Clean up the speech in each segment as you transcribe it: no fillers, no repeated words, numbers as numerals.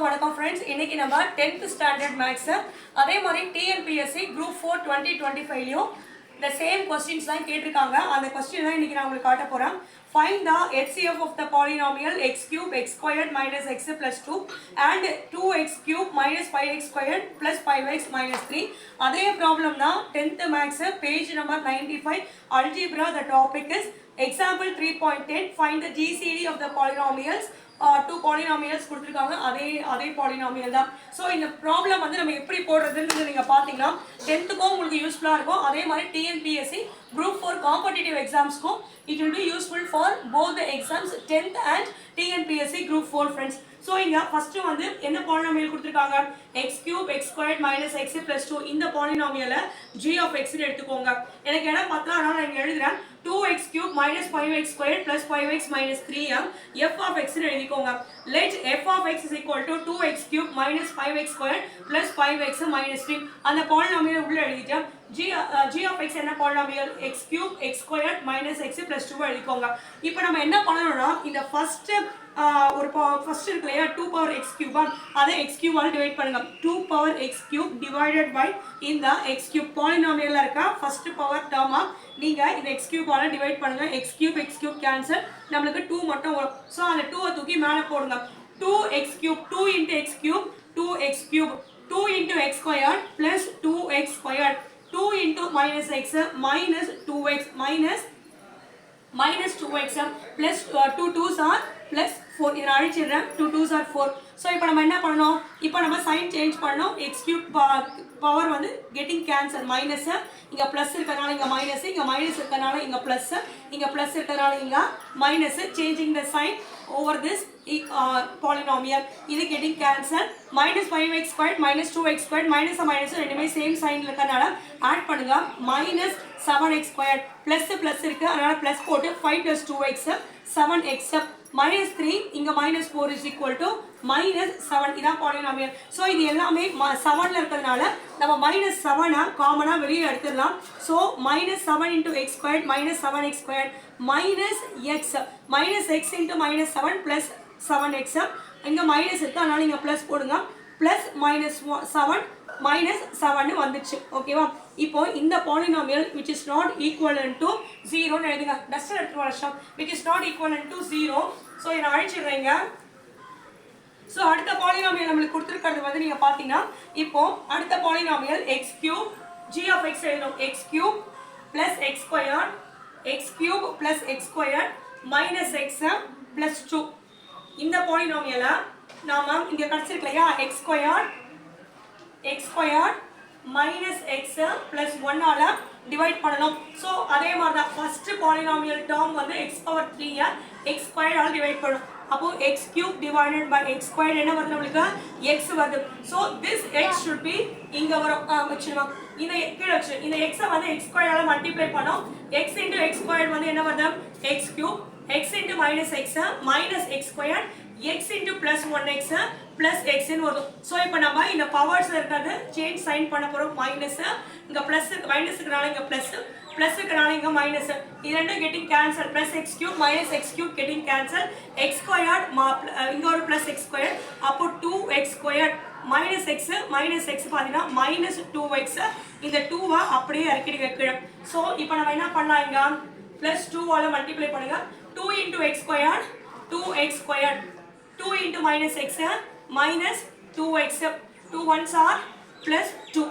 வணக்கம் ஃப்ரெண்ட்ஸ். இன்னைக்கு நம்ம 10th ஸ்டாண்டர்ட் மேக்ஸ் அதே மாதிரி TNPSC Group 4 2025லையும் the same questions தான் கேட்டிருக்காங்க. அந்த क्वेश्चन தான் இன்னைக்கு நான் உங்களுக்கு காட்ட போறேன். Find the HCF of the polynomial x cube x squared minus x plus 2 and 2x cube minus 5x squared plus 5x minus 3. அதே ப்ராப்ளம் தான் 10th maths page number 95 algebra. The topic is example 3.10. Find the GCD of the polynomials. Two polynomials கொடுத்திருக்காங்க. அதே polynomial தான். So இந்த problem வந்து நம்ம எப்படி போடுறதுன்னு நீங்கள் பார்த்தீங்கன்னா 10th உங்களுக்கு யூஸ்ஃபுல்லாக இருக்கும். அதே மாதிரி TNPSC Group 4 காம்படிட்டிவ் எக்ஸாம்ஸ்க்கும் it will be useful for both the exams 10th and TNPSC Group 4 friends. So இங்கே ஃபஸ்ட்டு வந்து என்ன பாலினாமியல் கொடுத்துருக்காங்க, X cube X squared minus X plus 2. இந்த பாலினாமியலை g of x எடுத்துக்கோங்க. எனக்கு இடம் பார்த்தா அதனால் நான் இங்கே எழுதுகிறேன் 2x cube minus 5x squared plus 5x minus 3 f of x எழுதிக்கோங்க. Let f of x is equal to 2x cube minus 5x squared plus 5x minus 3. அந்த பாலினாமியல் உள்ள எழுதிட்டேன். g of x என்ன polynomial, x cube x squared minus x plus 2 எழுதிக்கோங்க. இப்போ நம்ம என்ன பண்ணணும்னா இந்த ஃபர்ஸ்ட் ஒரு ஃபர்ஸ்ட் இருக்கு இல்லையா 2 power x cube அதை x cube ஆல் டிவைட் பண்ணுங்க. 2 power x cube divided by இந்த x cube பாலினாமியல்ல இருக்க ஃபர்ஸ்ட் பவர் டேர்மா நீங்க இந்த x cube ஆல் டிவைட் பண்ணுங்க. x cube கேன்சல், நம்மளுக்கு 2 மட்டும் வரும். சோ அந்த 2 தூக்கி மேல போடுங்க. 2x cube 2 into x cube 2x cube 2 into x squared plus 2x squared 2 into minus x minus 2x minus 2x plus 2 2s are plus 4. இதை அழிச்சிடுறேன். 2 2s are 4. So இப்போ நம்ம என்ன பண்ணணும், இப்போ நம்ம சைன் சேஞ்ச் பண்ணணும். எக்ஸ் கியூப் பவர் வந்து getting cancel, minus இங்கே ப்ளஸ் இருக்கிறதுனால இங்கே மைனஸ், இங்கே மைனஸ் இருக்கிறதுனால இங்கே ப்ளஸ், இங்கே ப்ளஸ் இருக்கிறதுனால இங்கே minus. Changing the sign over this polynomial. இது getting cancel. Minus 5x squared minus 2x squared minus minus ரெண்டுமே சேம் சைன் இருக்கிறதுனால ஆட் பண்ணுங்க. Minus 7x squared plus plus இருக்கு அதனால ப்ளஸ் போட்டு 5 plus 2x 7x minus 3 இங்க minus 4 is equal to minus 7. இதான் polynomial. So இது எல்லாமே 7ல இருக்கிறதுனால நம்ம minus 7 காமனா வெளியே எடுத்துடலாம். So minus 7 into x squared minus 7x squared minus x into minus 7 plus 7x. இங்க minus இருக்கு அதனால இங்க plus போடுங்க. plus minus 7 minus 7 வந்துச்சு. ஓகேவா? இப்போ இந்த polynomial which is not equivalent to 0 ன்னு எழுதுங்க. டஸ்டர் எடுத்து வரலாம். which is not equivalent to 0. So இதை அழிச்சிடுறீங்க. ஸோ அடுத்த பாலினாமியல் நம்மளுக்கு கொடுத்துருக்கிறது வந்து நீங்கள் பார்த்தீங்கன்னா இப்போ அடுத்த polynomial X cube g of x எழுதணும். X cube plus X square X cube plus X square minus X plus 2. இந்த பாலினாமியலை நாம இங்கே கிடச்சிருக்கு இல்லையா X square minus x plus 1 ஆல டிவைட் பண்ணணும். ஸோ அதே மாதிரி தான் ஃபர்ஸ்ட் பாலினாமியல் டேர்ம் வந்து x power 3 x square all divide பண்ணணும். அப்போ x cube divided by x squared என்ன வருது நம்மளுக்கு x வருது. So this x should be இங்க வரும். வச்சுருவோம் இந்த கீழே வச்சு இந்த x வந்து x ஸ்கொயர் ஆல் மல்டிப்ளை பண்ணோம். x into x ஸ்கொயர் வந்து என்ன வருது x cube x into minus x minus x squared x into plus 1x plus x ன்னு வரும். ஸோ இப்போ நம்ம இந்த பவர்ஸ்ல இருக்கிறது சேஞ்ச் சைன் பண்ண போறோம். மைனஸ் இங்க பிளஸ் மைனஸ் இருக்கனால இங்க பிளஸ் பிளஸ் இருக்கனால இங்க மைனஸ். இது ரெண்டும் getting cancel. Plus X cube minus X cube getting cancel. X squared இங்க ஒரு பிளஸ் எக்ஸ் ஸ்கொயர் அப்போ 2x ஸ்கொயர் மைனஸ் எக்ஸ் பார்த்தீங்கன்னா மைனஸ் 2x. இந்த 2 அப்படியே இறக்கிடுங்க கீழே. ஸோ இப்போ நம்ம என்ன பண்ணலாம், இங்க பிளஸ் 2 ஆல மல்டிப்ளை பண்ணுங்க. 2 into x squared 2x squared 2 into minus x minus 2x 2 ones are plus 2.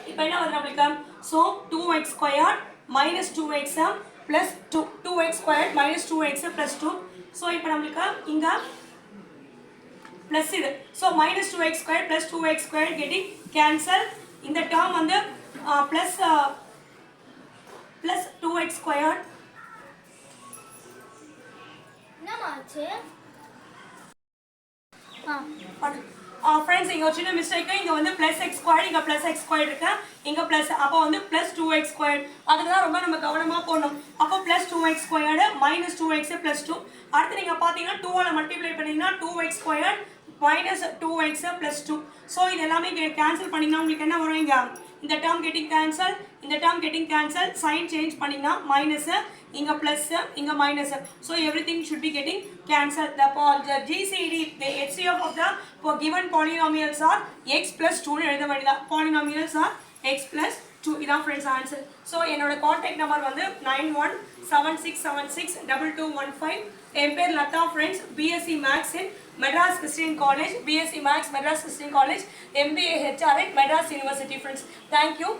இப்போ என்ன வருது நம்மளுக்கு, so 2x squared minus 2x plus 2x squared minus 2x plus 2. So இப்போ நம்மளுக்கு இங்க பிளஸ் இது. So minus 2x squared plus 2x squared getting cancel. இந்த term வந்து பிளஸ் 2x squared என்னமாச்சு ஃப்ரெண்ட்ஸ். இங்க ஒரு சின்ன மிஸ்டேக். இங்க வந்து பிளஸ் எக்ஸ் ஸ்கொயர் இங்க பிளஸ் எக்ஸ் ஸ்கொயர் இருக்கு இங்க பிளஸ், அப்போ வந்து பிளஸ் 2x ஸ்கொயர். அதுதான் ரொம்ப நம்ம கவனமா போடணும். அப்போ plus 2x squared minus 2x plus 2. அடுத்து நீங்க பாத்தீங்கன்னா 2 ஆல மல்டிப்ளை பண்ணீங்கன்னா 2x square minus 2x plus 2. So இது எல்லாமே கேன்சல் பண்ணீங்கன்னா உங்களுக்கு என்ன வரும், இங்க இந்த டேர்ம் கெட்டிங் கேன்சல். இந்த term getting cancelled, sign change பண்ணினா minus, இங்க plus, இங்க minus. So everything should be getting cancelled. The GCD, the HCF of the given polynomials are x plus 2 எழுத வேண்டியதான். Polynomials are x plus 2. இதான் friends answer. So என்னோட contact number வந்து 9176762215. என் பேர் Latha friends. BSc Maths in Madras Christian College, BSc Maths Madras Christian College, MBA HR at Madras University friends. Thank you.